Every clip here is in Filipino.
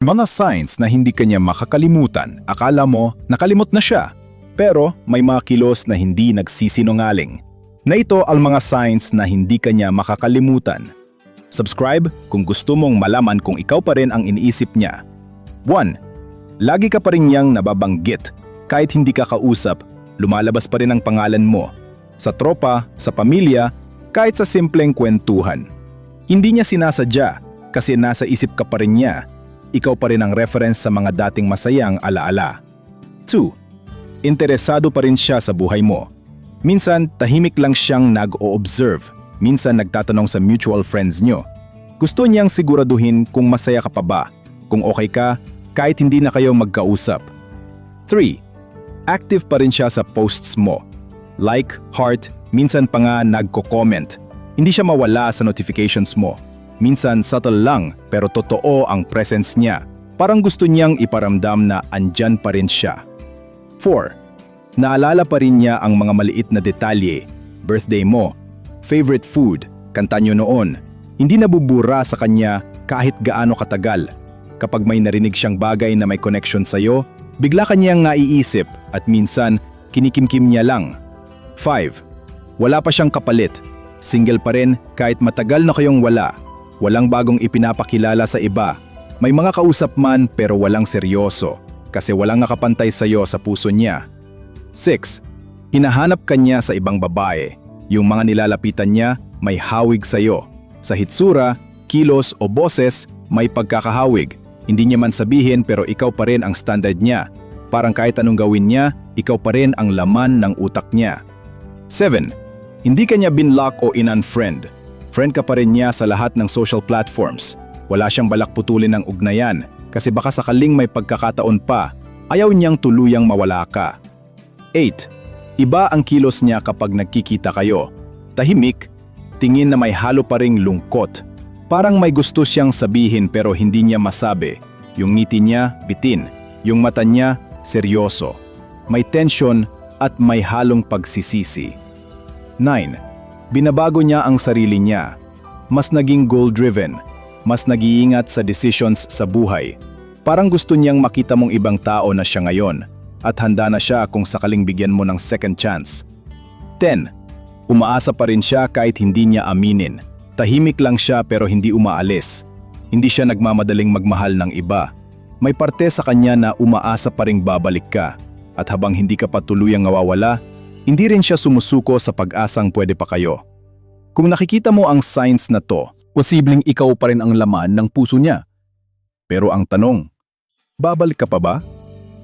Mga signs na hindi kanya makakalimutan, akala mo nakalimot na siya. Pero may mga kilos na hindi nagsisinungaling. Na ito ang mga signs na hindi kanya makakalimutan. Subscribe kung gusto mong malaman kung ikaw pa rin ang iniisip niya. 1. Lagi ka pa rin niyang nababanggit. Kahit hindi ka kausap, lumalabas pa rin ang pangalan mo. Sa tropa, sa pamilya, kahit sa simpleng kwentuhan. Hindi niya sinasadya kasi nasa isip ka pa rin niya. Ikaw pa rin ang reference sa mga dating masayang alaala. 2. Interesado pa rin siya sa buhay mo. Minsan, tahimik lang siyang nag-o-observe. Minsan, nagtatanong sa mutual friends nyo. Gusto niyang siguraduhin kung masaya ka pa ba, kung okay ka, kahit hindi na kayo magkausap. 3. Active pa rin siya sa posts mo. Like, heart, minsan pa nga nagko-comment. Hindi siya mawala sa notifications mo. Minsan subtle lang pero totoo ang presence niya. Parang gusto niyang iparamdam na andyan pa rin siya. 4. Naalala pa rin niya ang mga maliit na detalye. Birthday mo, favorite food, kanta niyo noon. Hindi nabubura sa kanya kahit gaano katagal. Kapag may narinig siyang bagay na may connection sa'yo, bigla kanyang naiisip at minsan kinikimkim niya lang. 5. Wala pa siyang kapalit. Single pa rin kahit matagal na kayong wala. Walang bagong ipinapakilala sa iba. May mga kausap man pero walang seryoso kasi walang nakapantay sa'yo sa puso niya. 6. Hinahanap ka niya sa ibang babae. Yung mga nilalapitan niya may hawig sa'yo. Sa hitsura, kilos o boses, may pagkakahawig. Hindi niya man sabihin pero ikaw pa rin ang standard niya. Parang kahit anong gawin niya, ikaw pa rin ang laman ng utak niya. 7. Hindi ka niya binlock o in-unfriend. Friend ka pa rin niya sa lahat ng social platforms. Wala siyang balak putulin ng ugnayan kasi baka sakaling may pagkakataon pa, ayaw niyang tuluyang mawala ka. 8. Iba ang kilos niya kapag nagkikita kayo. Tahimik, tingin na may halo pa ring lungkot. Parang may gusto siyang sabihin pero hindi niya masabi. Yung ngiti niya, bitin. Yung mata niya, seryoso. May tension at may halong pagsisisi. 9. Binabago niya ang sarili niya. Mas naging goal-driven. Mas nag-iingat sa decisions sa buhay. Parang gusto niyang makita mong ibang tao na siya ngayon at handa na siya kung sakaling bigyan mo ng second chance. 10. Umaasa pa rin siya kahit hindi niya aminin. Tahimik lang siya pero hindi umaalis. Hindi siya nagmamadaling magmahal ng iba. May parte sa kanya na umaasa pa ring babalik ka. At habang hindi ka pa tuluyang nawawala, hindi rin siya sumusuko sa pag-asang pwede pa kayo. Kung nakikita mo ang signs na to, posibleng ikaw pa rin ang laman ng puso niya. Pero ang tanong, babalik ka pa ba?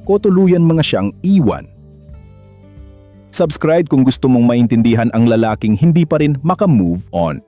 O tuluyan mga siyang iwan? Subscribe kung gusto mong maintindihan ang lalaking hindi pa rin makamove on.